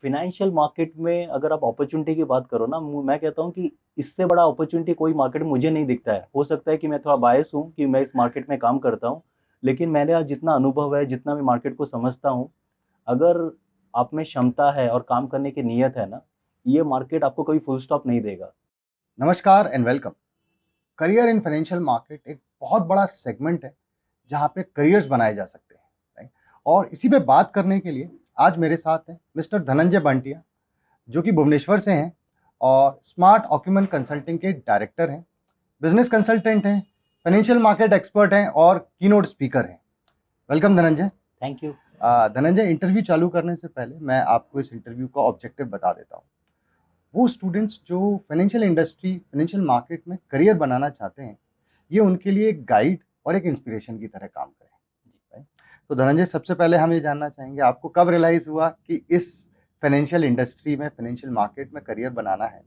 Financial market में अगर आप अपॉर्चुनिटी की बात करो ना, मैं कहता हूँ कि इससे बड़ा अपॉर्चुनिटी कोई मार्केट में मुझे नहीं दिखता है। हो सकता है कि मैं थोड़ा बायस हूँ कि मैं इस मार्केट में काम करता हूँ, लेकिन मैंने आज जितना अनुभव है, जितना मैं मार्केट को समझता हूँ, अगर आप में क्षमता है और काम करने की नीयत है ना, ये मार्केट आपको कभी फुल स्टॉप नहीं देगा। नमस्कार and welcome. Career in financial market एक बहुत बड़ा सेगमेंट है जहाँ पे करियर्स बनाए जा सकते हैं, राइट। और इसी पे बात करने के लिए आज मेरे साथ हैं मिस्टर धनंजय बंटिया, जो कि भुवनेश्वर से हैं और स्मार्ट ऑक्यूमेंट कंसल्टिंग के डायरेक्टर हैं, बिजनेस कंसल्टेंट हैं, फाइनेंशियल मार्केट एक्सपर्ट हैं और कीनोट स्पीकर हैं। Welcome Dhananjay. Thank you. Dhananjay, interview चालू करने से पहले मैं आपको इस इंटरव्यू का ऑब्जेक्टिव बता देता हूँ। वो स्टूडेंट्स जो फाइनेंशियल इंडस्ट्री, फाइनेंशियल मार्केट में करियर बनाना चाहते हैं, ये उनके लिए एक गाइड और एक इंस्पिरेशन की तरह काम करें, राइट? तो धनंजय, सबसे पहले हम ये जानना चाहेंगे, आपको कब रियलाइज हुआ कि इस फाइनेंशियल इंडस्ट्री में, फाइनेंशियल मार्केट में करियर बनाना है,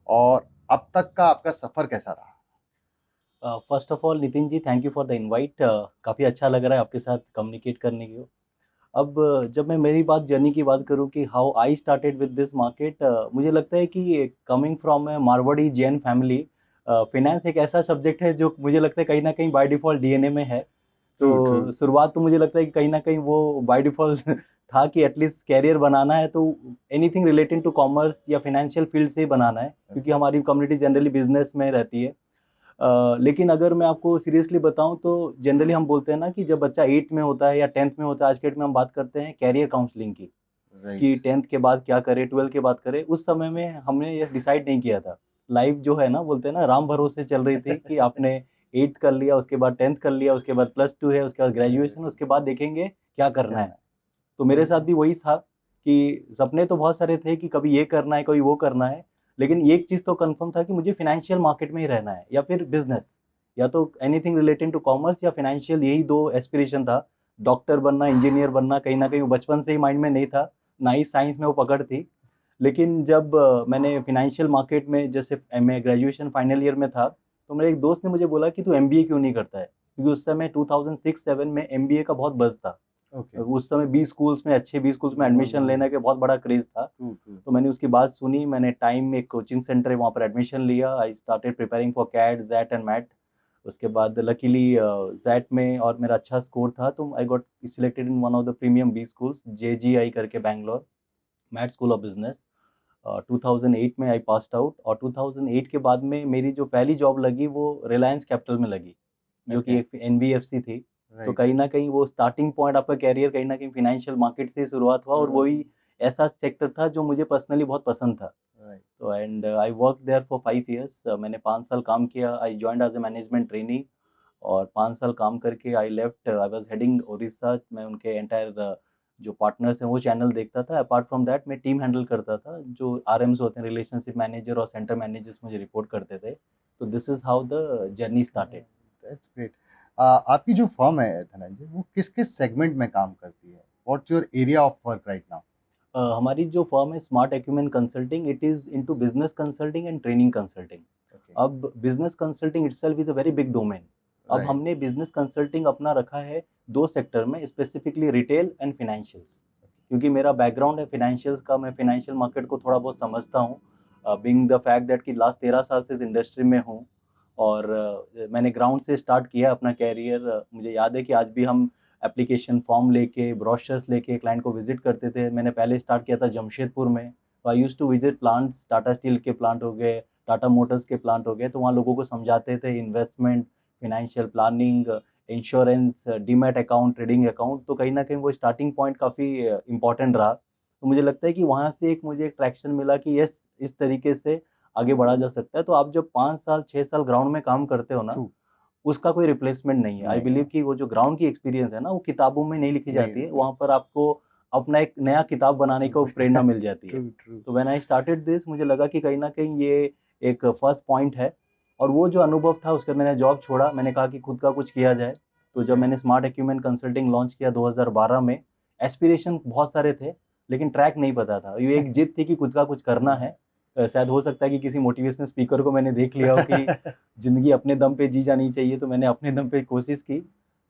और अब तक का आपका सफर कैसा रहा? First of all Nitin ji, thank you for the invite. काफ़ी अच्छा लग रहा है आपके साथ कम्युनिकेट करने की। अब जब मैं मेरी बात जर्नी की बात करूं कि how I started with this market, मुझे लगता है कि coming from A Marwari Jain family, finance एक ऐसा सब्जेक्ट है जो मुझे लगता है कहीं ना कहीं बाय डिफ़ॉल्ट डीएनए में है। True true. तो शुरुआत तो मुझे लगता है कि कहीं न कहीं वो बाय डिफ़ॉल्ट था कि एटलीस्ट करियर बनाना है तो एनीथिंग रिलेटेड टू कॉमर्स या फाइनेंशियल फील्ड से ही बनाना है, क्योंकि हमारी कम्युनिटी जनरली बिज़नेस में रहती है। लेकिन अगर मैं आपको सीरियसली बताऊँ तो जनरली हम बोलते हैं ना कि जब बच्चा 8th में होता है या 10th में होता है, आज के डेट में हम बात करते हैं करियर काउंसलिंग की, कि राइट। 10th के बाद क्या करें, 12th के बाद करें। उस समय में हमने ये डिसाइड नहीं किया था। लाइफ जो है ना, बोलते हैं ना, राम भरोसे चल रही थी कि आपने 8th कर लिया, उसके बाद 10th कर लिया, उसके बाद प्लस 2 है, उसके बाद ग्रेजुएशन, उसके बाद देखेंगे क्या क्या करना है। करना है? तो मेरे साथ भी वही था कि सपने तो बहुत सारे थे कि कभी ये करना है, कभी वो करना है, लेकिन एक चीज़ तो कन्फर्म था कि मुझे फाइनेंशियल मार्केट में ही रहना है या फिर बिज़नेस, या तो एनीथिंग रिलेटेड टू कॉमर्स या फाइनेंशियल, यही 2 एस्पिरेशन था। डॉक्टर बनना, इंजीनियर बनना कहीं न कहीं वो बचपन से ही माइंड में नहीं था, ना ही साइंस में वो पकड़ थी। लेकिन जब मैंने फाइनेंशियल मार्केट में, जैसे मैं ग्रेजुएशन फाइनल ईयर में था, तो मेरे एक दोस्त ने मुझे बोला कि तू एमबीए क्यों नहीं करता है? क्योंकि उस समय 2006-7 में एमबीए का बहुत बज़ था। ओके। उस समय बी स्कूल्स में, अच्छे बी स्कूल्स में एडमिशन लेने का बहुत बड़ा क्रेज़ था। True true. तो मैंने उसकी बात सुनी, मैंने टाइम में एक कोचिंग सेंटर है वहाँ पर एडमिशन लिया। I started preparing for CAT, XAT and MAT. उसके बाद लकीली ज़ैट में और मेरा अच्छा स्कोर था, तो I got selected in one of the premium B schools, JGI करके Bangalore, MAT school of business. 2008 में आई पास्ड आउट, और 2008 के बाद में मेरी जो पहली जॉब लगी वो रिलायंस कैपिटल में लगी, जो कि ओके। एक एनबीएफसी थी। तो राइट। कहीं न कहीं वो स्टार्टिंग पॉइंट, आपका करियर कहीं न कहीं फाइनेंशियल मार्केट से ही शुरुआत हुआ, और वही ऐसा सेक्टर था जो मुझे पर्सनली बहुत पसंद था। राइट। तो and I work there for 5 years. मैंने 5 साल काम किया। I joined as a management trainee, और 5 साल काम करके I left. I was heading Odisha. मैं उनके एंटायर जो पार्टनर्स हैं वो चैनल देखता था। अपार्ट फ्रॉम दैट मैं टीम हैंडल करता था। जो आरएम्स होते हैं, रिलेशनशिप मैनेजर और सेंटर मैनेजर्स, मुझे रिपोर्ट करते थे। तो this is how the journey started. That's great. आपकी जो फर्म है धनंजय, वो किस किस सेगमेंट में काम करती है? What's your area of work right now? हमारी जो फर्म है Smart Acumen Consulting, it is into business consulting and training consulting. Okay. अब business consulting itself is a very big domain. अब राइट। हमने बिज़नेस कंसल्टिंग अपना रखा है 2 sector में, स्पेसिफिकली रिटेल एंड फाइनेंशियल्स। क्योंकि मेरा बैकग्राउंड है फाइनेंशियल्स का, मैं फाइनेंशियल मार्केट को थोड़ा बहुत समझता हूँ। बीइंग द फैक्ट दैट कि लास्ट 13 साल से इस इंडस्ट्री में हूँ, और मैंने ग्राउंड से स्टार्ट किया अपना करियर। मुझे याद है कि आज भी हम एप्लीकेशन फॉर्म लेके, ब्रोशर्स लेके क्लाइंट को विज़िट करते थे। मैंने पहले स्टार्ट किया था जमशेदपुर में। तो I used to visit plants, Tata steel के प्लांट हो गए, टाटा मोटर्स के प्लांट हो गए, तो वहाँ लोगों को समझाते थे investment, financial planning, insurance, demat account, trading account. तो कहीं न कहीं वो स्टार्टिंग पॉइंट काफ़ी इम्पोर्टेंट रहा। तो मुझे लगता है कि वहाँ से एक ट्रैक्शन मिला कि यस, इस तरीके से आगे बढ़ा जा सकता है। तो आप जब 5 साल, 6 साल ग्राउंड में काम करते हो ना, ट्रू। उसका कोई रिप्लेसमेंट नहीं है। आई नहीं बिलीव है। कि वो जो ग्राउंड की एक्सपीरियंस है ना, वो किताबों में नहीं लिखी नहीं। जाती है। वहाँ पर आपको अपना एक नया किताब बनाने को प्रेरणा मिल जाती है। True true. तो व्हेन आई स्टार्टेड दिस, मुझे लगा कि कहीं न कहीं ये एक फर्स्ट पॉइंट है, और वो जो अनुभव था उसके बाद मैंने जॉब छोड़ा। मैंने कहा कि खुद का कुछ किया जाए। तो जब ओके। मैंने स्मार्ट एक्यूमेंट कंसल्टिंग लॉन्च किया 2012 में, एस्पिरेशन बहुत सारे थे, लेकिन ट्रैक नहीं पता था। ये एक जिद थी कि खुद का कुछ करना है। शायद हो सकता है कि किसी मोटिवेशनल स्पीकर को मैंने देख लिया हो कि ज़िंदगी अपने दम पे जी जानी चाहिए, तो मैंने अपने दम पे कोशिश की।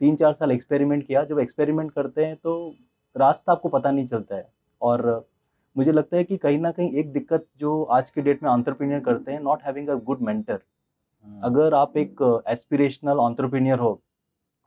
3-4 साल एक्सपेरिमेंट किया। जब एक्सपेरिमेंट करते हैं तो रास्ता आपको पता नहीं चलता है, और मुझे लगता है कि कहीं ना कहीं एक दिक्कत जो आज के डेट में एंटरप्रेन्योर करते हैं, not having a good mentor. अगर आप एक एस्पिरेशनल एंटरप्रेन्योर हो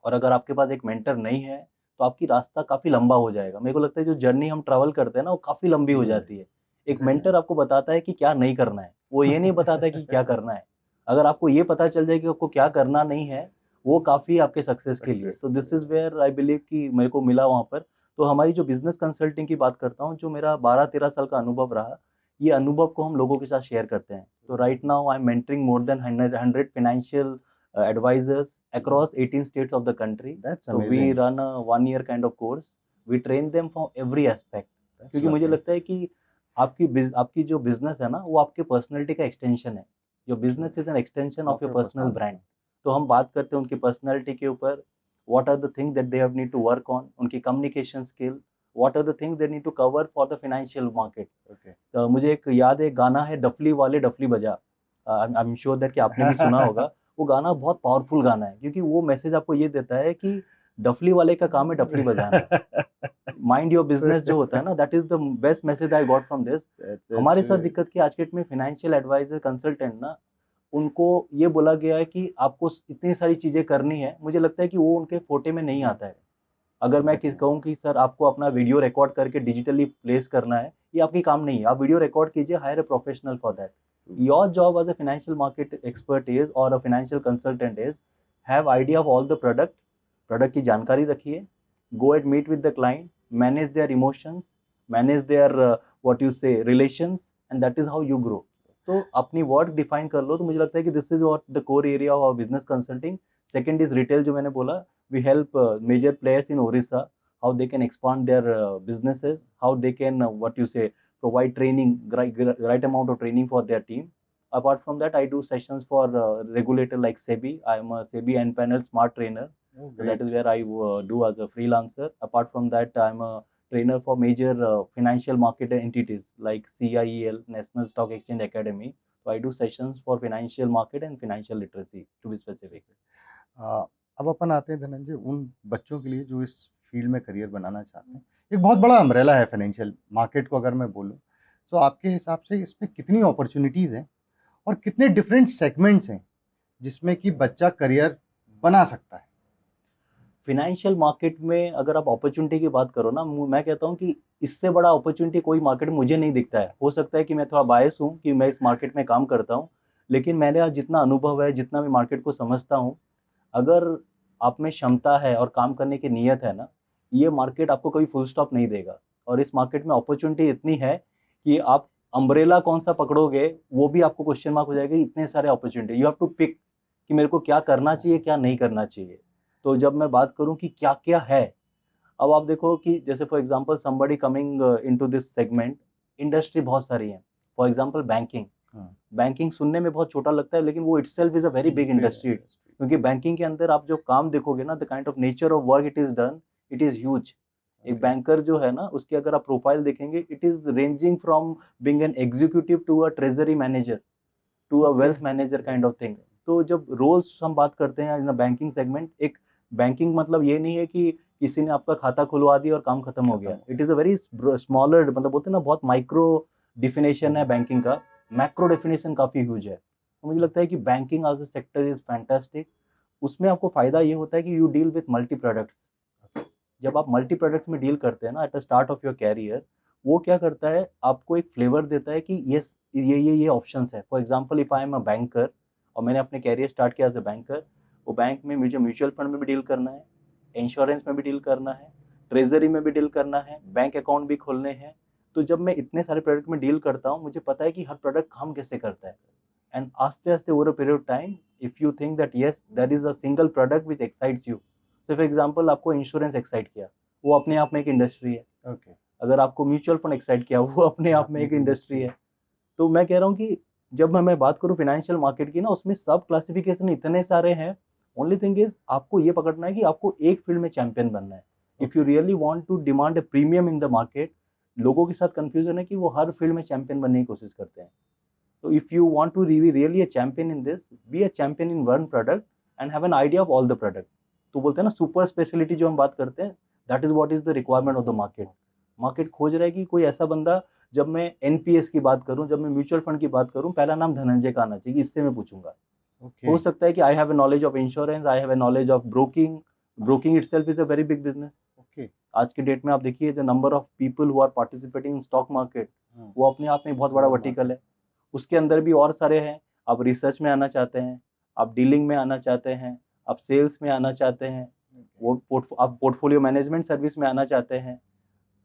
और अगर आपके पास एक मेंटर नहीं है, तो आपकी रास्ता काफ़ी लंबा हो जाएगा। मेरे को लगता है जो जर्नी हम ट्रैवल करते हैं ना, वो काफ़ी लंबी हो जाती है। एक मेंटर आपको बताता है कि क्या नहीं करना है, वो ये नहीं बताता है कि क्या करना है। अगर आपको ये पता चल जाए कि आपको क्या करना नहीं है, वो काफ़ी आपके सक्सेस के लिए। So this is where I believe कि मेरे को मिला वहाँ पर। तो हमारी जो बिज़नेस कंसल्टिंग की बात करता हूँ, जो मेरा 12-13 साल का अनुभव रहा, ये अनुभव को हम लोगों के साथ शेयर करते हैं। तो right now I am mentoring more than 100 financial advisors across 18 states of the country. That's So we amazing, run a 1 year kind of course. We train them from every aspect. That's क्योंकि मुझे lovely, लगता है कि आपकी जो business है ना, वो आपके पर्सनैलिटी का एक्सटेंशन है। जो business is an extension of of your your personal brand. Personality. तो हम बात करते हैं उनकी पर्सनैलिटी के ऊपर। What are the thing that they have need to work on, उनकी communication skill. What are the thing they need to cover for the financial market. Okay. मुझे एक याद है, गाना है डफली वाले डफली बजा। आई एम श्योर दैट कि आपने भी सुना होगा। वो गाना बहुत पावरफुल गाना है, क्योंकि वो मैसेज आपको ये देता है कि डफली वाले का काम है डफली बजाना। माइंड योर बिजनेस जो होता है ना, that is the best message I got from this. That's हमारे साथ दिक्कत की आज के डेट में फाइनेंशियल एडवाइजर कंसल्टेंट ना, उनको ये बोला गया है कि आपको इतनी सारी चीजें करनी है। मुझे लगता है कि वो उनके फोटे में नहीं आता है। अगर मैं एग्जैक्टली। कहूँ कि सर आपको अपना वीडियो रिकॉर्ड करके डिजिटली प्लेस करना है, ये आपकी काम नहीं है। आप वीडियो रिकॉर्ड कीजिए, hire a professional for that. Your job as a financial market expert is और a financial consultant is have idea of all the product. Product की जानकारी रखिए, go at meet with the client, manage their emotions, manage their what you say relations, and that is how you grow. तो अपनी work define कर लो। तो मुझे लगता है कि this is what the core area of business consulting. Second is retail, जो मैंने बोला। We help major players in Orissa, how they can expand their businesses, how they can what you say, provide training, right amount of training for their team. Apart from that, I do sessions for regulator like SEBI. I am a SEBI and panel smart trainer. Oh, So that is great. where I do as a freelancer. Apart from that, I am a trainer for major financial market entities like CIEL, National Stock Exchange Academy. So I do sessions for financial market and financial literacy, to be specific. अ, अब अपन आते हैं धनंजय उन बच्चों के लिए जो इस field में करियर बनाना चाहते हैं। एक बहुत बड़ा अम्ब्रेला है फाइनेंशियल मार्केट को अगर मैं बोलूँ, तो आपके हिसाब से इसमें कितनी अपॉर्च्युनिटीज़ हैं और कितने डिफरेंट सेगमेंट्स हैं, जिसमें कि बच्चा करियर बना सकता है? फाइनेंशियल मार्केट में अगर आप अपॉर्चुनिटी की बात करो ना, मैं कहता हूँ कि इससे बड़ा अपॉर्चुनिटी कोई मार्केट में मुझे नहीं दिखता है। हो सकता है कि मैं थोड़ा बायस हूँ कि मैं इस मार्केट में काम करता हूँ, लेकिन मैंने आज जितना अनुभव है, जितना मैं मार्केट को समझता हूँ, अगर आप में क्षमता है और काम करने की नीयत है ना, ये मार्केट आपको कभी फुल स्टॉप नहीं देगा। और इस मार्केट में अपॉर्चुनिटी इतनी है कि आप अम्ब्रेला कौन सा पकड़ोगे, वो भी आपको क्वेश्चन मार्क हो जाएगा। इतने सारे opportunity, you have to pick कि मेरे को क्या करना चाहिए, क्या नहीं करना चाहिए। तो जब मैं बात करूँ कि क्या-क्या है, अब आप देखो कि जैसे for example somebody coming into this segment, industry बहुत सारी है। For example banking. हाँ, बैंकिंग सुनने में बहुत छोटा लगता है, लेकिन वो itself is a very big big industry. Industry. क्योंकि बैंकिंग के अंदर आप जो काम देखोगे ना, the kind of nature of work it is done, it is huge. एक ओके, बैंकर जो है ना, उसकी अगर आप प्रोफाइल देखेंगे, it is ranging from being an executive to a treasury manager to a okay, wealth manager kind of thing. तो जब रोल्स हम बात करते हैं इन अ बैंकिंग सेगमेंट, एक बैंकिंग मतलब ये नहीं है कि किसी ने आपका खाता खुलवा दिया और काम खत्म हो खत्म गया। हो इट गया। इज़ अ वेरी स्मॉलर, मतलब बोलते हैं ना, बहुत माइक्रो डेफिनेशन है बैंकिंग का। मैक्रो डेफिनेशन काफ़ी ह्यूज है। तो मुझे लगता है कि banking as a sector is fantastic. उसमें आपको फ़ायदा ये होता है कि you deal with multi products. जब आप मल्टी प्रोडक्ट्स में डील करते हैं ना at the start of your career, वो क्या करता है, आपको एक फ्लेवर देता है कि यस, ये ऑप्शंस है। For example if I am a banker और मैंने अपने कैरियर स्टार्ट किया एज अ बैंकर, वो बैंक में मुझे म्यूचुअल फंड में भी डील करना है, इंश्योरेंस में भी डील करना है, ट्रेजरी में भी डील करना है, बैंक अकाउंट भी खोलने हैं। तो जब मैं इतने सारे प्रोडक्ट में डील करता हूँ, मुझे पता है कि हर प्रोडक्ट काम कैसे करता है। एंड आस्ते आस्ते over a period of time, if you think that yes that is a single product which excites you. so for example आपको इंश्योरेंस एक्साइट किया, वो अपने आप में एक इंडस्ट्री है। ओके, अगर आपको म्यूचुअल फंड एक्साइट किया, वो अपने आप में आपने एक एक इंडस्ट्री इंडस्ट्री है। है। तो मैं कह रहा हूँ कि जब मैं बात करूँ फाइनेंशियल मार्केट की ना, उसमें सब क्लासिफिकेशन इतने सारे हैं। ओनली थिंग इज आपको ये पकड़ना है कि आपको एक फील्ड में चैंपियन बनना है। If you okay, really want to demand a premium in the market, लोगों के साथ कंफ्यूजन है कि वो हर फील्ड में चैंपियन बनने की कोशिश करते हैं। तो if you want to be really a champion in this, be a champion in one product and have an idea of all the product. तो बोलते हैं ना सुपर स्पेशलिटी जो हम बात करते हैं, that is what is the requirement of the market. Market खोज रहा है कि कोई ऐसा बंदा जब मैं एनपीएस की बात करूं, जब मैं म्यूचुअल फंड की बात करूं, पहला नाम धनंजय का आना चाहिए, इससे मैं पूछूंगा। ओके। हो सकता है कि I have a knowledge of insurance, I have a knowledge of broking. Broking itself is a very big business. Okay. आज के डेट में आप देखिए the number of people who are participating in stock market, हाँ, वो अपने आप में बहुत बड़ा बड़ा वर्टिकल मार्केट। है। उसके अंदर भी और सारे हैं। आप रिसर्च में आना चाहते हैं, आप डीलिंग में आना चाहते हैं, आप सेल्स में आना चाहते हैं, आप पोर्टफोलियो मैनेजमेंट सर्विस में आना चाहते हैं,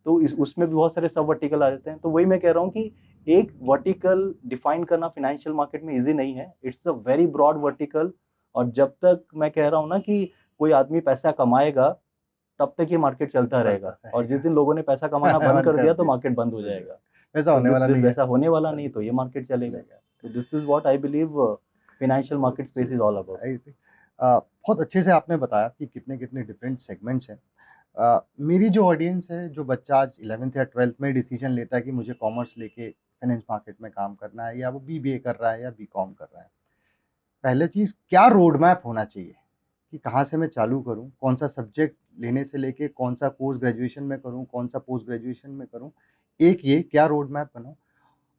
तो इस उसमें भी बहुत सारे सब वर्टिकल आ जाते हैं। तो वही मैं कह रहा हूँ कि एक वर्टिकल डिफाइन करना फाइनेंशियल मार्केट में इजी नहीं है, it's a very broad vertical. और जब तक मैं कह रहा हूँ ना कि कोई आदमी पैसा कमाएगा, तब तक ये मार्केट चलता चलता रहेगा, और जिस रहेगा। दिन लोगों ने पैसा कमाना बंद बंद कर कर दिया तो दिया मार्केट बंद हो तो जाएगा। वैसा तो होने दिस वाला दिस नहीं है। वैसा होने वाला नहीं, तो ये मार्केट चलेगा। तो this is what I believe financial market space is all about. I think बहुत अच्छे से आपने बताया कि कितने कितने डिफरेंट सेगमेंट्स हैं। मेरी जो ऑडियंस है, जो बच्चा आज 11th या 12th में डिसीजन लेता है कि मुझे कॉमर्स लेके फाइनेंस मार्केट में काम करना है, या वो बीबीए कर रहा है या बीकॉम कर रहा है, पहले चीज़ क्या रोड मैप होना चाहिए कि कहाँ से मैं चालू करूँ, कौन सा सब्जेक्ट लेने से लेके कौन सा कोर्स ग्रेजुएशन में करूँ, कौन सा पोस्ट ग्रेजुएशन में करूँ, एक ये क्या रोड मैप बनाऊँ,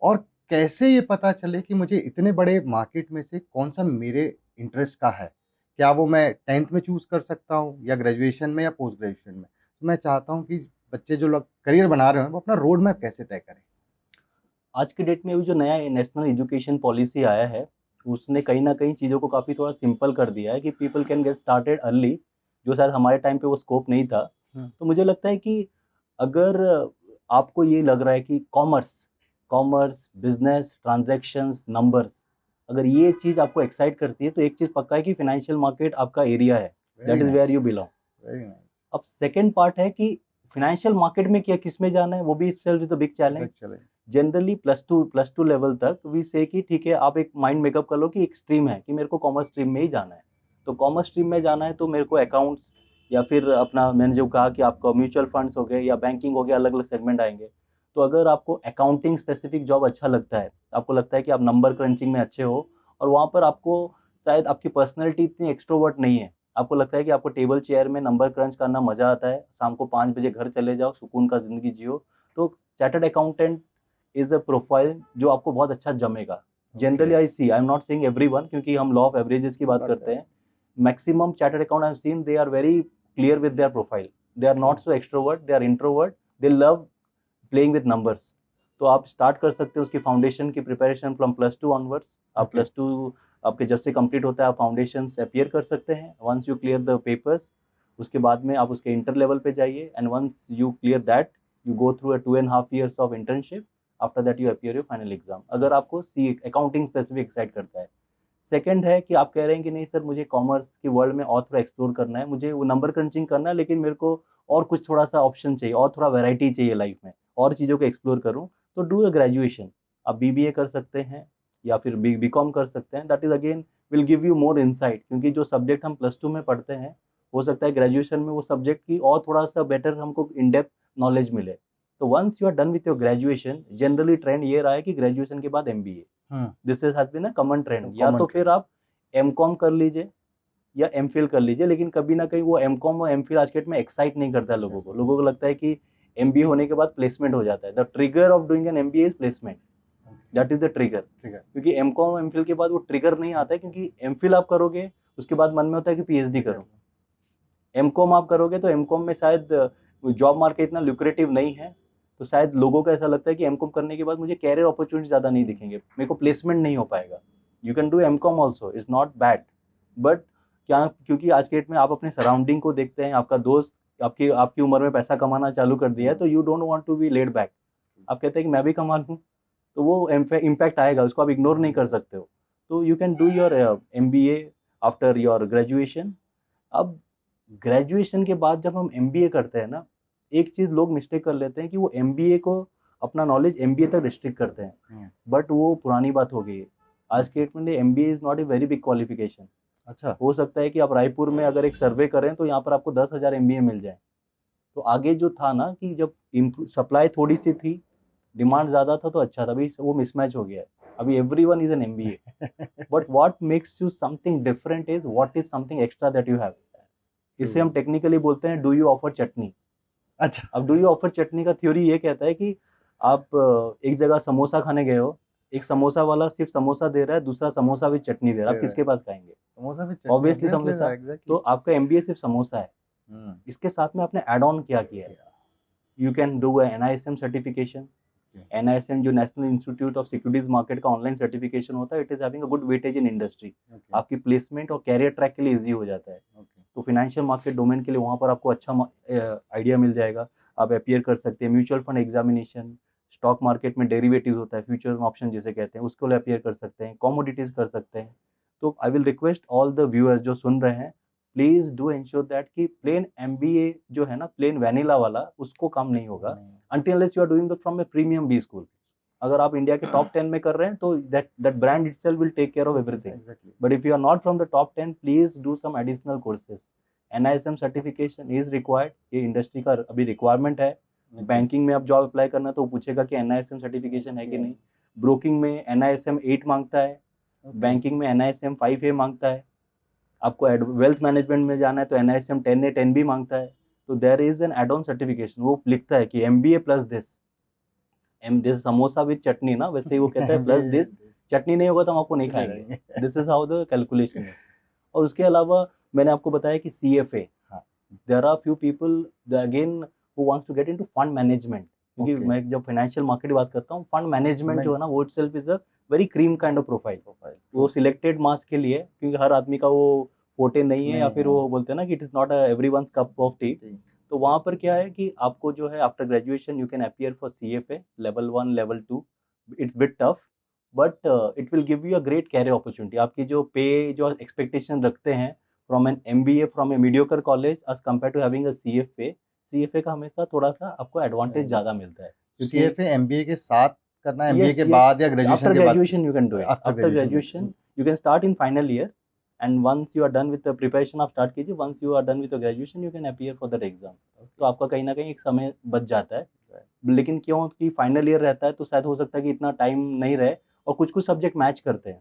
और कैसे ये पता चले कि मुझे इतने बड़े मार्केट में से कौन-सा मेरे इंटरेस्ट का है? क्या वो मैं 10th में चूज़ कर सकता हूँ या ग्रेजुएशन में या पोस्ट ग्रेजुएशन में? तो मैं चाहता हूँ कि बच्चे जो लोग करियर बना रहे हैं, वो अपना रोड मैप कैसे तय करें? आज के डेट में अभी जो नया नेशनल एजुकेशन पॉलिसी आया है, उसने कहीं न कहीं चीज़ों को काफ़ी थोड़ा सिंपल कर दिया है कि people can get started early, जो शायद हमारे टाइम पे वो स्कोप नहीं था। हुँ, तो मुझे लगता है कि अगर आपको ये लग रहा है कि commerce commerce, business, transactions, numbers, अगर ये चीज़ आपको एक्साइट करती है, तो एक चीज़ पक्का है कि फाइनेंशियल मार्केट आपका एरिया है, very that is where nice, you belong. Very nice. अब सेकंड पार्ट है कि फाइनेंशियल मार्केट में क्या किसमें जाना है, वो भी itself is a big challenge. Big challenge. Generally plus two level तक वी से कि ठीक है, आप एक माइंड मेकअप कर लो कि एक स्ट्रीम है कि मेरे को कॉमर्स स्ट्रीम में ही जाना है। तो कॉमर्स स्ट्रीम में जाना है तो मेरे को अकाउंट्स, या फिर अपना मैंने जो कहा कि आपका म्यूचुअल फंड्स हो गए या बैंकिंग हो गया, अलग अलग सेगमेंट आएंगे। तो अगर आपको अकाउंटिंग स्पेसिफिक जॉब अच्छा लगता है, आपको लगता है कि आप नंबर क्रंचिंग में अच्छे हो, और वहाँ पर आपको शायद आपकी पर्सनैलिटी इतनी एक्सट्रोवर्ट नहीं है, आपको लगता है कि आपको टेबल चेयर में नंबर क्रंच करना मजा आता है, शाम को 5 बजे घर चले जाओ, सुकून का जिंदगी जियो, तो chartered accountant is a profile जो आपको बहुत अच्छा जमेगा। Okay, generally I am not saying everyone, क्योंकि हम लॉ ऑफ एवरेजेस की बात बात करते करें। हैं। Maximum chartered account I have seen they are very clear with their profile, they are true, not so extrovert, they are introvert, they love playing with numbers. तो आप स्टार्ट कर सकते हो उसकी फाउंडेशन की प्रिपरेशन फ्रॉम +2 ऑनवर्ड्स। आप okay, +2 आपके जब से कंप्लीट होता है, आप फाउंडेशन से अपियर कर सकते हैं। Once you clear the papers, उसके बाद में आप उसके इंटर लेवल पे जाइए, and once you clear that, you go through a 2.5 years of internship. After that you appear your final exam, अगर आपको सी अकाउंटिंग स्पेसिफिक एक्साइट करता है। सेकंड है कि आप कह रहे हैं कि नहीं सर, मुझे कॉमर्स की वर्ल्ड में और थोड़ा एक्सप्लोर करना है, मुझे वो नंबर क्रंचिंग करना है, लेकिन मेरे को और कुछ थोड़ा सा ऑप्शन चाहिए, और थोड़ा वैरायटी चाहिए लाइफ में, और चीज़ों को एक्सप्लोर करूँ, तो डू अ ग्रेजुएशन। आप बीबीए कर सकते हैं, या फिर बीकॉम कर सकते हैं। That is again will give you more insight, क्योंकि जो सब्जेक्ट हम +2 में पढ़ते हैं, हो सकता है ग्रेजुएशन में वो सब्जेक्ट की और थोड़ा सा बेटर हमको इन डेप्थ नॉलेज मिले। तो once you are done with your graduation, generally trend ये रहा है कि ग्रेजुएशन के बाद एमबीए, हुँ, this is has been a common trend. या कॉमन तो फिर ट्रेंड। आप एमकॉम कर लीजिए या एमफिल कर लीजिए, लेकिन कभी ना कहीं वो एमकॉम और एमफिल आज के डेट में एक्साइट नहीं करता है लोगों को। लोगों को लगता है कि एमबीए होने के बाद प्लेसमेंट हो जाता है। The trigger of doing an MBA is placement, okay, that is the trigger. ठीक है, क्योंकि एमकॉम और एमफिल के बाद वो ट्रिगर नहीं आता है, क्योंकि एमफिल आप करोगे, उसके बाद मन में होता है कि पीएचडी ठीक है। करूं। एमकॉम आप करोगे तो एमकॉम में शायद जॉब मार्केट इतना लुक्रेटिव नहीं है, तो शायद लोगों को ऐसा लगता है कि एमकॉम करने के बाद मुझे कैरियर अपॉर्चुनिटी ज़्यादा नहीं दिखेंगे, मेरे को प्लेसमेंट नहीं हो पाएगा। You can do MCom also, is not bad, but क्या, क्योंकि आज के डेट में आप अपने सराउंडिंग को देखते हैं, आपका दोस्त आपकी आपकी उम्र में पैसा कमाना चालू कर दिया है, तो you don't want to be led back. आप कहते हैं कि मैं भी कमा लूँ, तो वो इम्पैक्ट आएगा, उसको आप इग्नोर नहीं कर सकते हो। तो you can do your MBA after your graduation. अब ग्रेजुएशन के बाद जब हम एमबीए करते हैं ना, एक चीज़ लोग मिस्टेक कर लेते हैं कि वो एमबीए को, अपना नॉलेज एमबीए तक रिस्ट्रिक्ट करते हैं, हुँ, बट वो पुरानी बात हो गई है। आज के ओके, डेट में MBA is not a very big qualification. अच्छा, हो सकता है कि आप रायपुर में अगर एक सर्वे करें तो यहाँ पर आपको 10,000 एमबीए मिल जाए। तो आगे जो था ना कि जब सप्लाई थोड़ी सी थी, डिमांड ज़्यादा था, तो अच्छा था। अभी वो मिसमैच हो गया है। अभी everyone is an MBA, but what makes you something different is what is something extra that you have. True, इसे हम टेक्निकली बोलते हैं डू यू ऑफर चटनी। अच्छा, अब डू यू ऑफर चटनी का थ्योरी ये कहता है कि आप एक जगह समोसा खाने गए हो, एक समोसा वाला सिर्फ समोसा दे रहा है, दूसरा समोसा विद चटनी दे रहा है, आप किसके पास खाएंगे? समोसा भी चटनी ऑब्वियसली ऑब्वियसली समोसा। तो एग्जैक्टली। आपका एमबीए सिर्फ समोसा है, इसके साथ में आपने एड ऑन क्या किया है? You can do NISM certification. NISM जो national institute of securities market का ऑनलाइन सर्टिफिकेशन होता है, it is having a good weightage in industry. आपकी प्लेसमेंट और कैरियर ट्रैक के लिए इजी हो जाता है। तो फाइनेंशियल मार्केट डोमेन के लिए वहाँ पर आपको अच्छा आइडिया मिल जाएगा। आप अपियर कर सकते हैं mutual fund examination, stock market में डेरिवेटिव्स होता है, फ्यूचर ऑप्शन जिसे कहते हैं, उसको लिए अपियर कर सकते हैं, कमोडिटीज कर सकते हैं। तो I will request all the viewers जो सुन रहे हैं, प्लीज डू इंश्योर दैट कि प्लेन एमबीए जो है ना, प्लेन वैनिला वाला, उसको काम नहीं होगा until unless you are doing it from a premium B school. अगर आप इंडिया के टॉप 10 में कर रहे हैं तो that brand itself will take care of everything. Exactly. But if you are not from the top 10, please do some additional courses. NISM certification is required. ये industry का अभी रिक्वायरमेंट है। बैंकिंग में आप जॉब अप्लाई करना तो पूछेगा कि NISM सर्टिफिकेशन है कि नहीं। ब्रोकिंग में NISM 8 मांगता है, बैंकिंग में NISM 5A मांगता है। आपको वेल्थ मैनेजमेंट में जाना है तो NISM 10A 10B मांगता है। तो there is an add on certification, वो लिखता है कि MBA प्लस दिस, जैसे समोसा विद चटनी ना, वैसे ही वो कहता है प्लस दिस, चटनी नहीं होगा तो हम आपको नहीं खाएंगे। This is how the calculation है। और उसके अलावा मैंने आपको बताया कि CFA, there are few people again who wants to get into fund management, क्योंकि मैं जब फाइनेंशियल मार्केट की बात करता हूँ, फंड मैनेजमेंट जो है ना, वो itself is a very cream kind of profile. वो सिलेक्टेड मास के लिए, क्योंकि हर आदमी का वो फोटे नहीं है, या फिर वो बोलते हैं ना कि it is not everyone's cup of tea. तो वहाँ पर क्या है कि आपको जो है after graduation you can appear for CFA level 1 level 2। It's bit tough, but it will give you a great career opportunity. आपकी जो पे जो एक्सपेक्टेशन रखते हैं from an MBA from a mediocre college as compared to having a CFA का हमेशा थोड़ा सा आपको एडवांटेज ज़्यादा मिलता है। CFA MBA के साथ करना है, MBA yes के yes बाद या after ग्रेजुएशन के बाद? graduation you can do it. After After graduation. graduation you can start in final year, and once you are done with the preparation आप start कीजिए, once you are done with the graduation you can appear for that exam. तो आपका कहीं ना कहीं एक समय बच जाता है। लेकिन क्यों कि फाइनल ईयर रहता है तो शायद हो सकता है कि इतना टाइम नहीं रहे, और कुछ कुछ सब्जेक्ट मैच करते हैं।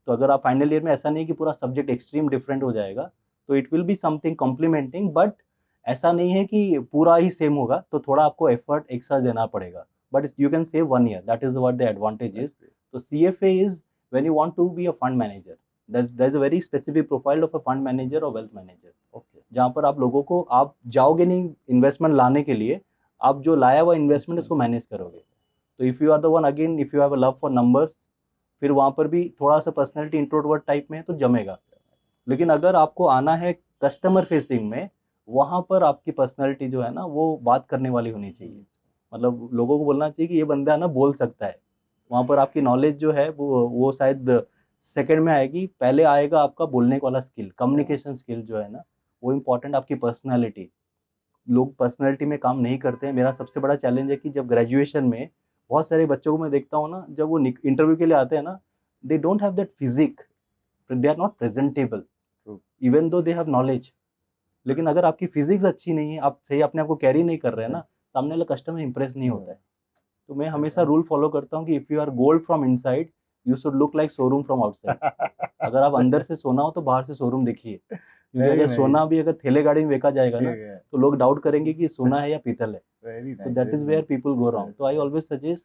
तो अगर आप फाइनल ईयर में, ऐसा नहीं कि पूरा सब्जेक्ट एक्सट्रीम डिफरेंट हो जाएगा, तो it will be something complementing, but ऐसा नहीं है कि पूरा ही सेम होगा, तो थोड़ा आपको एफर्ट एक्स्ट्रा देना पड़ेगा। But you can save 1 year, that is what the advantage is. तो CFA is when you want to be a fund manager, that's a very specific profile of a fund manager और wealth manager. Okay, जहाँ पर आप लोगों को, आप जाओगे नहीं इन्वेस्टमेंट लाने के लिए, आप जो लाया हुआ इन्वेस्टमेंट उसको मैनेज करोगे। तो if you are the one, again if you have a love for numbers, फिर वहाँ पर भी थोड़ा सा पर्सनैलिटी इंट्रोवर्ट टाइप में है तो जमेगा। लेकिन अगर आपको आना है कस्टमर फेसिंग में, वहाँ पर आपकी पर्सनैलिटी जो है ना, वो बात करने वाली होनी चाहिए। मतलब लोगों को बोलना चाहिए कि ये बंदा ना बोल सकता है। वहाँ पर आपकी नॉलेज जो है वो शायद सेकंड में आएगी, पहले आएगा आपका बोलने वाला स्किल, कम्युनिकेशन स्किल जो है ना, वो इम्पोर्टेंट। आपकी पर्सनैलिटी, लोग पर्सनैलिटी में काम नहीं करते हैं। मेरा सबसे बड़ा चैलेंज है कि जब ग्रेजुएशन में बहुत सारे बच्चों को मैं देखता हूँ ना, जब वो इंटरव्यू के लिए आते हैं ना, they don't have that physique, they are not presentable even though they have knowledge. लेकिन अगर आपकी फिजिक्स अच्छी नहीं है, आप सही अपने आप को कैरी नहीं कर रहे हैं ना, सामने वाला कस्टमर इंप्रेस नहीं होता है। तो मैं हमेशा रूल फॉलो करता हूँ कि if you are gold from inside, you should look like showroom from outside. अगर आप अंदर से सोना हो तो बाहर से शोरूम देखिए, क्योंकि अगर सोना भी अगर थैले गाड़ी में बेचा जाएगा ना, तो लोग डाउट करेंगे कि सोना है या पीतल है। तो that is where people go wrong. तो आई ऑलवेज सजेस्ट,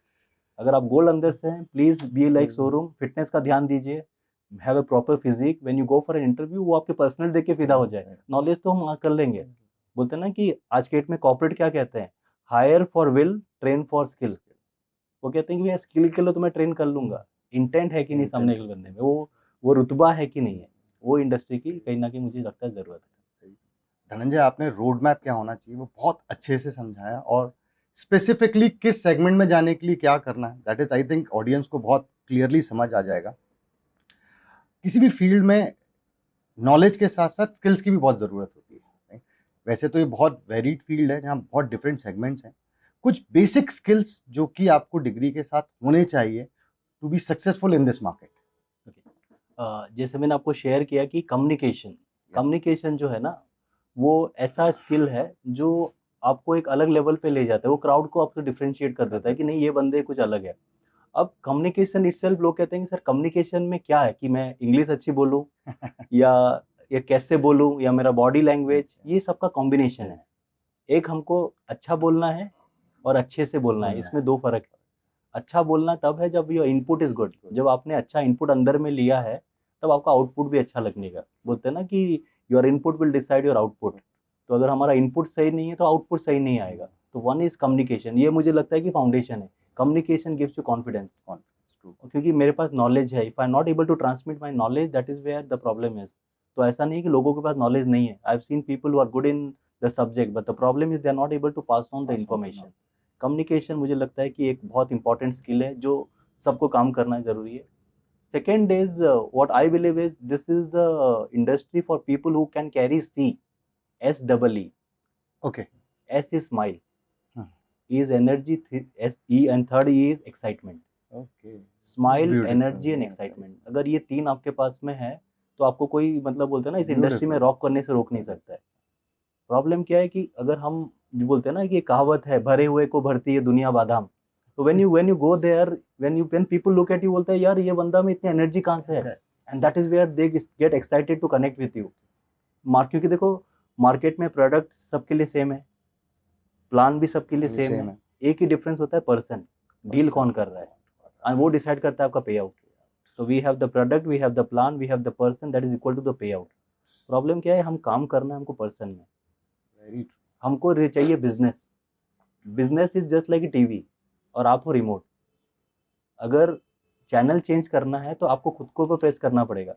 अगर आप गोल्ड अंदर से हैं, please be like showroom. Fitness का ध्यान दीजिए, have a proper physique. When you go for an interview, वो आपके पर्सनल देख के फिदा हो जाए। नॉलेज तो हम कर लेंगे। बोलते हैं ना कि आज के डेट में कॉर्पोरेट क्या कहते हैं, hire for will, train for skill. वो कहते हैं कि भैया स्किल के लिए तो मैं ट्रेन कर लूंगा, इंटेंट है कि नहीं सामने के बंदे में, वो रुतबा है कि नहीं है, वो इंडस्ट्री की कहीं ना कहीं मुझे लगता है ज़रूरत है। धनंजय, आपने रोड मैप क्या होना चाहिए वो बहुत अच्छे से समझाया, और स्पेसिफिकली किस सेगमेंट में जाने के लिए क्या करना है, that is I think audience को बहुत क्लियरली समझ आ जाएगा। किसी भी फील्ड में नॉलेज के साथ साथ स्किल्स की भी बहुत ज़रूरत होती है, right? वैसे तो ये बहुत वेरिड फील्ड है जहाँ बहुत डिफरेंट सेगमेंट्स हैं। कुछ बेसिक स्किल्स जो कि आपको डिग्री के साथ होने चाहिए to be successful in this market. जैसे मैंने आपको शेयर किया कि कम्युनिकेशन जो है ना, वो ऐसा स्किल है जो आपको एक अलग लेवल पे ले जाता है। वो क्राउड को आपको डिफरेंशिएट कर देता है कि नहीं, ये बंदे कुछ अलग है। अब कम्युनिकेशन इटसेल्फ, लोग कहते हैं कि सर कम्युनिकेशन में क्या है, कि मैं इंग्लिश अच्छी बोलूँ या कैसे बोलूँ, या मेरा बॉडी लैंग्वेज, ये सबका कॉम्बिनेशन है। एक हमको अच्छा बोलना है, और अच्छे से बोलना है, इसमें दो फर्क है। अच्छा बोलना तब है जब योर इनपुट इज गुड, जब आपने अच्छा इनपुट अंदर में लिया है तब आपका आउटपुट भी अच्छा लगेगा। बोलते हैं ना कि your input will decide your output. तो अगर हमारा इनपुट सही नहीं है तो आउटपुट सही नहीं आएगा। तो वन इज कम्युनिकेशन, ये मुझे लगता है कि फाउंडेशन है। कम्युनिकेशन गिव्स यू कॉन्फिडेंस, क्योंकि मेरे पास नॉलेज है, if I not able to transmit my knowledge, that is where the problem is. तो ऐसा नहीं है कि लोगों के पास नॉलेज नहीं है, I have seen people who are good in the subject but the problem is they are not able to pass on the information. Communication मुझे लगता है कि एक बहुत इंपॉर्टेंट स्किल है जो सबको काम करना जरूरी है। Second is what I believe is this is the industry for people who can carry see, S double E. Okay. S is smile, E is energy, S E, and third E is excitement. Okay. Smile, beautiful. Energy and excitement, अगर ये तीन आपके पास में है तो आपको कोई मतलब बोलते हैं ना इस इंडस्ट्री में ब्यूटीफुल। रॉक करने से रोक नहीं सकता है। प्रॉब्लम क्या है कि अगर हम जो बोलते हैं ना कि ये कहावत है, भरे हुए को भरती है दुनिया बादाम। तो when you go there, when people look at you, बोलते हैं यार ये बंदा में इतनी एनर्जी कहाँ से है, and that is where they get excited to connect with you. क्योंकि देखो मार्केट में प्रोडक्ट सबके लिए सेम है, प्लान भी सबके लिए सेम है, एक ही डिफरेंस होता है पर्सन, डील कौन कर रहा है, और वो डिसाइड करता है आपका पे आउट। तो we have the product, we have the plan, we have the person, that is equal to the pay out. Problem क्या है, हम काम करना है हमको पर्सन में, वेरी ट्रू। हमको चाहिए business. Business is just like a TV और आप हो रिमोट। अगर चैनल चेंज करना है तो आपको खुद को प्रेस करना पड़ेगा।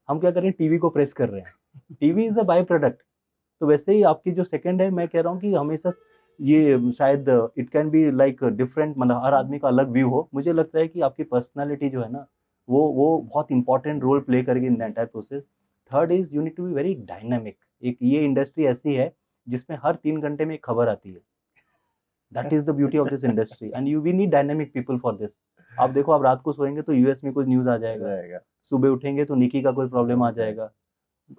हम क्या करें, टीवी को प्रेस कर रहे हैं, TV is a by product. तो वैसे ही आपकी जो सेकंड है, मैं कह रहा हूँ कि हमेशा ये शायद it can be like different, मतलब हर आदमी का अलग व्यू हो। मुझे लगता है कि आपकी पर्सनालिटी जो है ना वो बहुत इंपॉर्टेंट रोल प्ले करेगी in the entire process. Third is you need to be very dynamic. एक ये इंडस्ट्री ऐसी है जिसमें हर 3 घंटे में एक खबर आती है, that is the beauty of this industry, and you we need dynamic people for this. आप देखो, आप रात को सोएंगे तो यूएस में कुछ न्यूज़ आ जाएगा, सुबह उठेंगे तो निकी का कोई प्रॉब्लम आ जाएगा,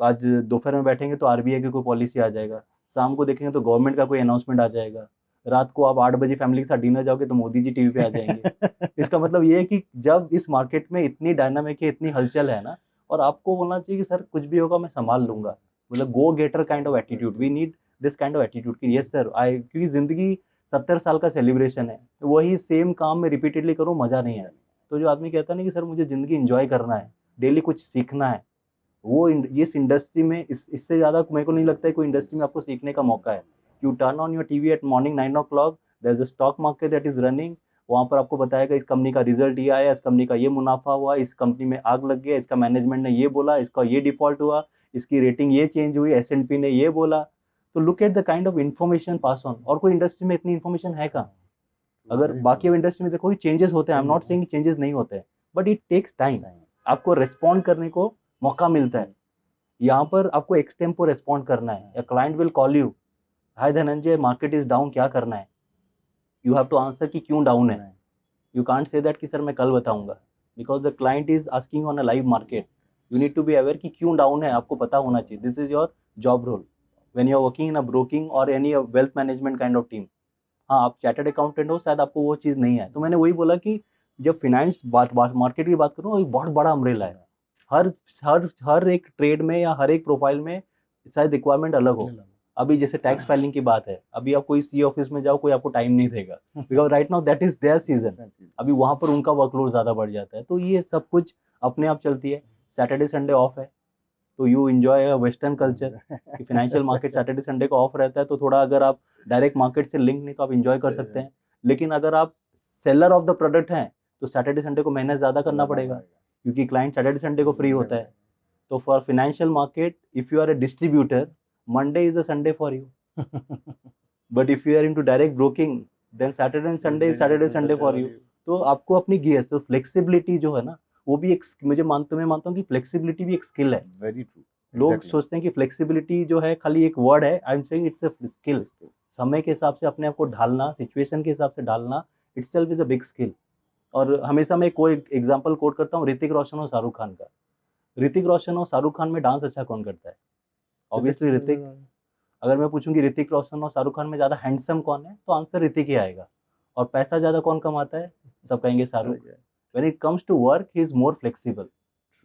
आज दोपहर में बैठेंगे तो आरबीआई की कोई पॉलिसी आ जाएगा, शाम को देखेंगे तो गवर्नमेंट का कोई अनाउंसमेंट आ जाएगा, रात को आप 8 बजे फैमिली के साथ डिनर जाओगे तो मोदी जी टीवी पे आ जाएंगे। इसका मतलब ये है कि जब इस मार्केट में इतनी डायनामिक है, इतनी हलचल है ना, और आपको बोलना चाहिए कि सर कुछ भी होगा मैं संभाल लूंगा, मतलब go getter kind of attitude. We need this kind of attitude कि यस सर आई, क्योंकि जिंदगी 70 साल का सेलिब्रेशन है, वही सेम काम में रिपीटेडली करूँ मजा नहीं है। तो जो आदमी कहता है ना कि सर मुझे जिंदगी इंजॉय करना है, डेली कुछ सीखना है, वो इस इंडस्ट्री में इससे ज़्यादा मेरे को नहीं लगता है कोई इंडस्ट्री में आपको सीखने का मौका है। You turn on your TV at morning 9 o'clock, there is a stock market that is running, वहाँ पर आपको बताएगा इस कंपनी का रिजल्ट ये आया, इस कंपनी का ये मुनाफा हुआ, इस कंपनी में आग लग गया, इसका मैनेजमेंट ने ये बोला, इसका ये डिफॉल्ट हुआ, इसकी रेटिंग ये चेंज हुई, S&P ने ये बोला। तो look at the kind of information pass on, और कोई इंडस्ट्री में इतनी इन्फॉर्मेशन है कहाँ। अगर बाकी इंडस्ट्री में देखो चेंजेस होते हैं, आई एम नॉट सेइंग चेंजेस नहीं होते हैं, बट इट टेक्स टाइम, आपको रिस्पॉन्ड करने को मौका मिलता है। यहाँ पर आपको एक्सटेम्पो रिस्पॉन्ड करना है, या client will call you, hi Dhananjay market is down, क्या करना है, यू हैव टू आंसर कि क्यों डाउन है। यू कांट से दैट कि सर मैं कल बताऊंगा, because the client is asking on a live market. You need to be aware कि क्यों डाउन है, आपको पता होना चाहिए। This is your job role when you are working in a broking और any wealth management kind of team. हाँ, आप चार्टर्ड अकाउंटेंट हो, शायद आपको वो चीज़ नहीं है। तो मैंने वही बोला कि जब फाइनेंस मार्केट की बात करूँ, एक बहुत बड़ा अम्ब्रेला है। हर हर एक ट्रेड में या हर एक प्रोफाइल में शायद रिक्वायरमेंट अलग हो। अभी जैसे टैक्स फाइलिंग की बात है, अभी आप कोई सी ऑफिस में जाओ, कोई आपको टाइम नहीं देगा, because right now that is their season. अभी वहाँ पर उनका वर्कलोड ज़्यादा बढ़ जाता है। तो ये सब कुछ अपने आप चलती है। सैटरडे संडे ऑफ है तो यू एंजॉय वेस्टर्न कल्चर कि फाइनेंशियल मार्केट सैटरडे संडे को ऑफ रहता है, तो थोड़ा अगर आप डायरेक्ट मार्केट से लिंक नहीं तो आप एंजॉय कर सकते हैं। लेकिन अगर आप सेलर ऑफ द प्रोडक्ट हैं तो सैटरडे संडे को मेहनत ज़्यादा करना पड़ेगा, क्योंकि क्लाइंट सैटरडे संडे को फ्री होता है। तो for financial market, if you are a distributor, Monday is a Sunday for you, but if you are into direct broking, then Saturday and Sunday is Saturday Sunday for you. तो आपको अपनी gear, तो flexibility जो है ना, वो भी एक, मुझे मैं मानता हूँ कि फ्लेक्सिबिलिटी भी एक स्किल है। Very true. लोग सोचते हैं कि फ्लेक्सिबिलिटी जो है खाली एक वर्ड है, I am saying it's a skill. समय के हिसाब से अपने आप को ढालना, सिचुएशन के हिसाब से ढालना, itself is a big skill. और हमेशा मैं कोई एग्जांपल कोट करता हूँ, ऋतिक रोशन और शाहरुख खान का। ऋतिक रोशन और शाहरुख खान में डांस अच्छा कौन करता है? ऑब्वियसली ऋतिक। अगर मैं पूछूं कि ऋतिक रोशन और शाहरुख खान में ज़्यादा हैंडसम कौन है, तो आंसर ऋतिक ही आएगा। और पैसा ज़्यादा कौन कमाता है? सब कहेंगे Shahrukh. When it comes to work, he is more flexible.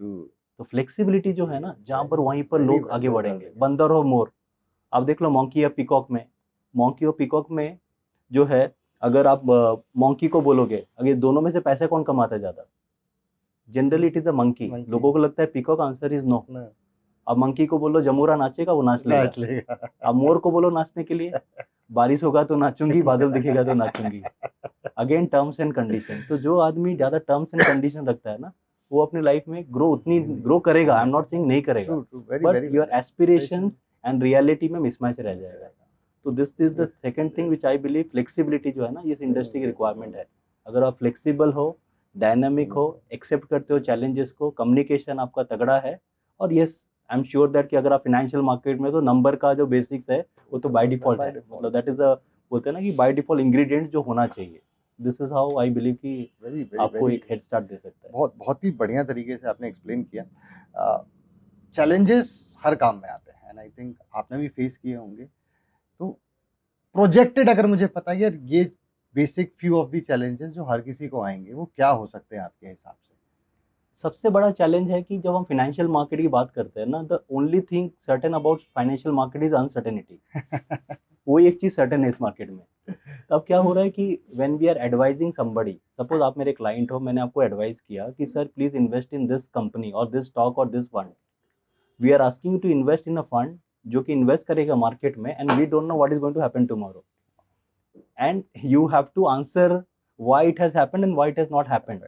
तो फ्लेक्सिबिलिटी जो है ना, जहाँ पर वहीं पर लोग आगे बढ़ेंगे। बंदर और मोर, अब देख लो मंकी या पीकॉक में, मंकी और पीकॉक में जो है, अगर आप मंकी को बोलोगे, अगर दोनों में से पैसे कौन कमाता है ज़्यादा, generally it is the monkey. Monkey लोगों को लगता है पीकॉक, आंसर इज़ नो। ना अब मंकी को बोलो जमूरा नाचेगा, वो नाच लेगा। नाच लेगा। अब मोर को बोलो नाचने के लिए, बारिश होगा तो नाचूंगी, बादल दिखेगा तो नाचूंगी। Again terms and condition. तो जो आदमी ज़्यादा टर्म्स एंड कंडीशन रखता है ना, वो अपनी लाइफ में ग्रो उतनी ग्रो करेगा, आई एम नॉट सेइंग नहीं करेगा, true true, very but very your very aspirations and reality में मिसमैच रह जाएगा। तो this is the second thing which I believe, flexibility जो है ना, इस इंडस्ट्री की रिक्वायरमेंट है। अगर आप फ्लेक्सिबल हो, डायनामिक हो, एक्सेप्ट करते हो चैलेंजेस को, कम्युनिकेशन आपका तगड़ा है, और yes, I am sure that कि अगर आप फाइनेंशियल मार्केट में, तो नंबर का जो बेसिक्स है वो तो बाय डिफॉल्ट है, मतलब दैट इज अ, बोलते हैं ना कि बाय डिफॉल्ट इंग्रेडिएंट्स जो होना चाहिए। This is how I believe कि वेरी वेरी आपको वेरी एक हेड स्टार्ट दे सकता है। बहुत बहुत ही बढ़िया तरीके से आपने एक्सप्लेन किया। चैलेंजेस हर काम में आते हैं एंड आई थिंक आपने भी फेस किए होंगे। तो प्रोजेक्टेड अगर मुझे पता है यार, ये basic few of the challenges जो हर किसी को आएंगे, वो क्या हो सकते हैं आपके हिसाब से? सबसे बड़ा चैलेंज है कि जब हम फाइनेंशियल मार्केट की बात करते हैं ना, the only thing certain about financial market is uncertainty. वो एक चीज सर्टेन है इस मार्केट में। तो अब क्या हो रहा है कि when we are advising somebody, suppose आप मेरे क्लाइंट हो, मैंने आपको एडवाइस किया कि sir please invest in this company और दिस स्टॉक और this fund, we are asking you to invest in a fund जो कि इन्वेस्ट करेगा मार्केट में, and we don't know what is going to happen tomorrow, and you have to answer why it has happened and why it has not happened.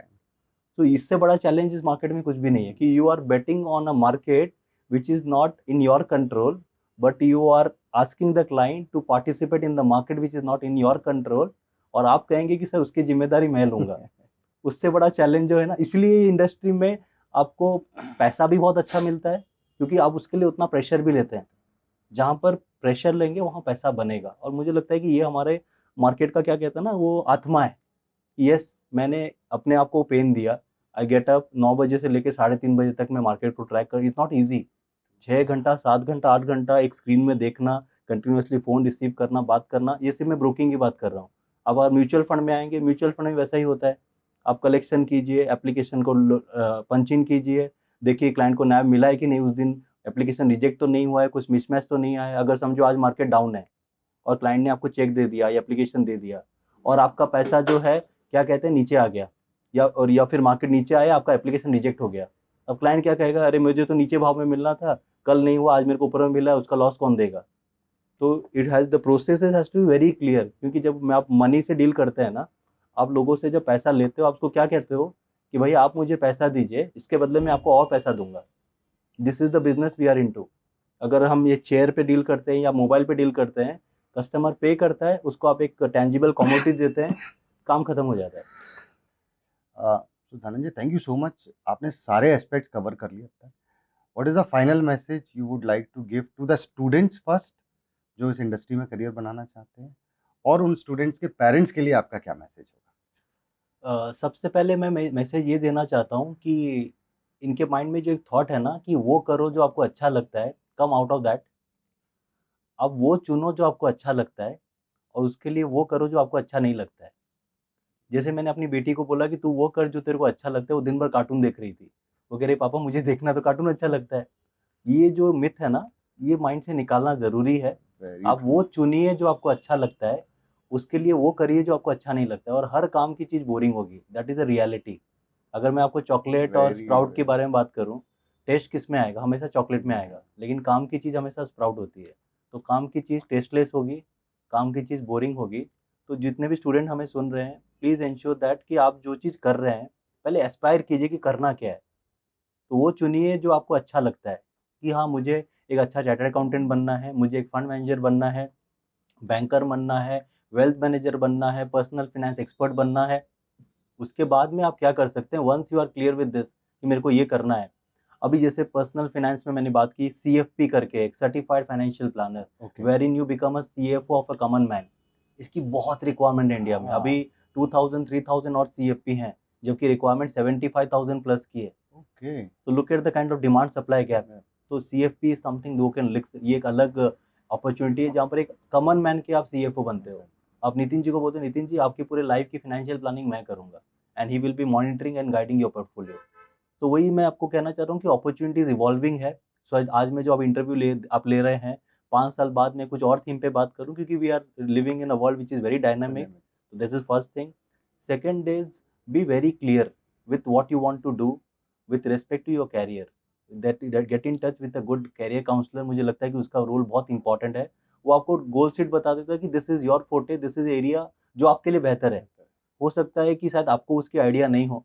तो इससे बड़ा challenge इस market में कुछ भी नहीं है कि you are betting on a market which is not in your control, but you are asking the client to participate in the market which is not in your control, और आप कहेंगे कि सर उसकी जिम्मेदारी मैं लूंगा। उससे बड़ा चैलेंज जो है ना, इसलिए इंडस्ट्री में आपको पैसा भी बहुत अच्छा मिलता है, क्योंकि आप उसके लिए उतना प्रेशर भी लेते हैं। जहाँ पर प्रेशर लेंगे वहाँ पैसा बनेगा, और मुझे लगता है कि ये हमारे मार्केट का, क्या कहते हैं ना, वो आत्मा है। यस, मैंने अपने आप को पेन दिया। आई गेट अप 9 बजे से लेकर 3:30 बजे तक मैं मार्केट को ट्रैक कर, इट्स नॉट ईजी। 6 घंटा, 7 घंटा, 8 घंटा एक स्क्रीन में देखना, कंटिन्यूसली फोन रिसीव करना, बात करना, ये सिर्फ मैं ब्रोकिंग की बात कर रहा हूँ। अब आप म्यूचुअल फंड में आएंगे, म्यूचुअल फंड में वैसा ही होता है। आप कलेक्शन कीजिए, एप्लीकेशन को पंच इन कीजिए, देखिए क्लाइंट को नैब मिला है कि नहीं, उस दिन एप्लीकेशन रिजेक्ट तो नहीं हुआ है, कुछ मिसमैच तो नहीं आया है। अगर समझो आज मार्केट डाउन है और क्लाइंट ने आपको चेक दे दिया या एप्लीकेशन दे दिया, और आपका पैसा जो है, क्या कहते हैं, नीचे आ गया, या फिर मार्केट नीचे आया, आपका एप्लीकेशन रिजेक्ट हो गया, अब क्लाइंट क्या कहेगा, अरे मुझे तो नीचे भाव में मिलना था, कल नहीं हुआ, आज मेरे को ऊपर में मिला है, उसका लॉस कौन देगा। तो it has the process has to be very clear, क्योंकि जब मैं आप मनी से डील करते हैं ना, आप लोगों से जब पैसा लेते हो, आप उसको क्या कहते हो कि भाई आप मुझे पैसा दीजिए, इसके बदले में आपको और पैसा दूंगा। This is the business we are into. अगर हम ये चेयर पे डील करते हैं या मोबाइल पे डील करते हैं, कस्टमर पे करता है, उसको आप एक टेंजिबल कमोडिटी देते हैं, काम खत्म हो जाता है। तो Dhananjay, thank you so much, आपने सारे एस्पेक्ट्स कवर कर लिए अब तक। What is the final message you would like to give to the students first, जो इस इंडस्ट्री में करियर बनाना चाहते हैं, और उन स्टूडेंट्स के पेरेंट्स के लिए आपका क्या मैसेज होगा? सबसे पहले मैं मैसेज ये देना चाहता हूँ कि इनके माइंड में जो एक थॉट है ना कि वो करो जो आपको अच्छा लगता है, कम आउट ऑफ दैट। अब वो चुनो जो आपको अच्छा लगता है, और उसके लिए वो करो जो आपको अच्छा नहीं लगता है। जैसे मैंने अपनी बेटी को बोला कि तू वो कर जो तेरे को अच्छा लगता है, वो दिन भर कार्टून देख रही थी। वो कह रही पापा मुझे देखना तो कार्टून अच्छा लगता है। ये जो मिथ है ना, ये माइंड से निकालना ज़रूरी है। वेरी आप ट्रू। वो चुनिए जो आपको अच्छा लगता है, उसके लिए वो करिए जो आपको अच्छा नहीं लगता है, और हर काम की चीज़ बोरिंग होगी, दैट इज़ अ रियलिटी। अगर मैं आपको चॉकलेट और वेरी स्प्राउट के वेरी बारे में बात करूँ, टेस्ट किस में आएगा? हमेशा चॉकलेट में आएगा, लेकिन काम की चीज़ हमेशा स्प्राउट होती है। तो काम की चीज़ टेस्टलेस होगी, काम की चीज़ बोरिंग होगी। तो जितने भी स्टूडेंट हमें सुन रहे हैं, प्लीज़ एंश्योर दैट कि आप जो चीज़ कर रहे हैं, पहले एस्पायर कीजिए कि करना क्या है। तो वो चुनिए जो आपको अच्छा लगता है, कि हाँ, मुझे एक अच्छा चार्टर्ड अकाउंटेंट बनना है, मुझे एक फंड मैनेजर बनना है, बैंकर बनना है, वेल्थ मैनेजर बनना है, पर्सनल फाइनेंस एक्सपर्ट बनना है। उसके बाद में आप क्या कर सकते हैं, once you are clear with this कि मेरे को ये करना है। अभी जैसे पर्सनल फाइनेंस में मैंने बात की, सीएफपी करके एक certified financial planner, okay. Wherein you become a CFO of a common man. इसकी बहुत रिक्वायरमेंट है इंडिया में हाँ। अभी। 2000 3000 और सीएफपी हैं, जबकि रिक्वायरमेंट 75,000 प्लस की है। ओके। तो look at the kind of demand supply gap. तो सीएफपी इज समथिंग दो कैन लिक, ये एक अलग अपॉर्चुनिटी है जहाँ पर एक कॉमन मैन के आप सीएफओ बनते हो। आप नितिन जी को बोलते हो, नितिन जी आपकी पूरे लाइफ की फाइनेंशियल प्लानिंग मैं करूंगा, and he will be monitoring and guiding your portfolio. तो वही मैं आपको कहना चाह रहा हूँ कि अपॉर्चुनिटीज इवॉल्विंग है। सो आज मैं जो आप इंटरव्यू आप ले रहे हैं, 5 साल बाद मैं कुछ और थीम पे बात करूँ, क्योंकि we are living in a world which is very dynamic. So this is first thing. Second is, be very clear with what you want to do with respect to your career. That get in touch with a good career counselor. मुझे लगता है कि उसका role बहुत important है. वो आपको गोल sheet बता देता है कि दिस इज योर फोटे, दिस इज एरिया जो आपके लिए बेहतर है. हो सकता है कि शायद आपको उसकी आइडिया नहीं हो,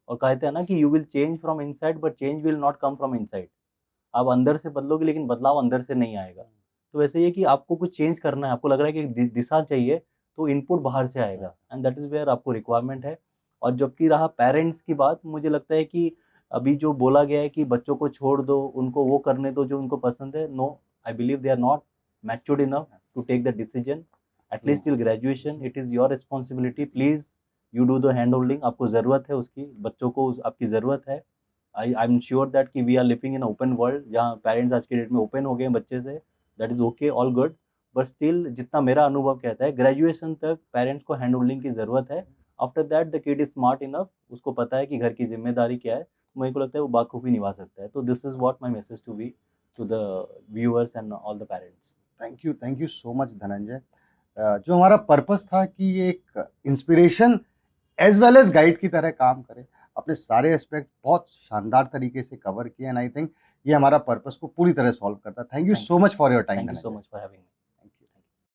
और कहते हैं ना कि you will change from inside but change will not come from inside. आप अंदर से बदलोगे लेकिन बदलाव अंदर से नहीं आएगा. तो वैसे ये कि आपको कुछ चेंज करना है, आपको लग रहा है कि एक दिशा चाहिए, तो इनपुट बाहर से आएगा, एंड दैट इज़ वेयर आपको रिक्वायरमेंट है. और जबकि रहा पेरेंट्स की बात, मुझे लगता है कि अभी जो बोला गया है कि बच्चों को छोड़ दो, उनको वो करने दो जो उनको पसंद है, no, I believe they are not matured enough to take the decision. At least till graduation it is your responsibility. Please you do the hand holding. आपको ज़रूरत है उसकी, बच्चों को आपकी ज़रूरत है. आई एम श्योर दैट कि we are living in open world, जहाँ पेरेंट्स आज के डेट में ओपन हो गए हैं बच्चे से. That is okay, all good. But still जितना मेरा अनुभव कहता है, ग्रेजुएशन तक पेरेंट्स को हैंड होल्डिंग की ज़रूरत है. After that the kid is smart enough, उसको पता है कि घर की जिम्मेदारी क्या है, मेरे को लगता है वो बाखूबी निभा सकता है. तो this is what my message to be to the viewers and all the parents. Thank you so much Dhananjay. जो हमारा पर्पस था कि ये एक inspiration as well as guide की तरह काम करे, अपने सारे एस्पेक्ट बहुत शानदार तरीके से कवर किए, एंड आई थिंक ये हमारा पर्पस को पूरी तरह सॉल्व करता है. Thank you Thank so much for your time thank you so Dhananjay. Much for having me.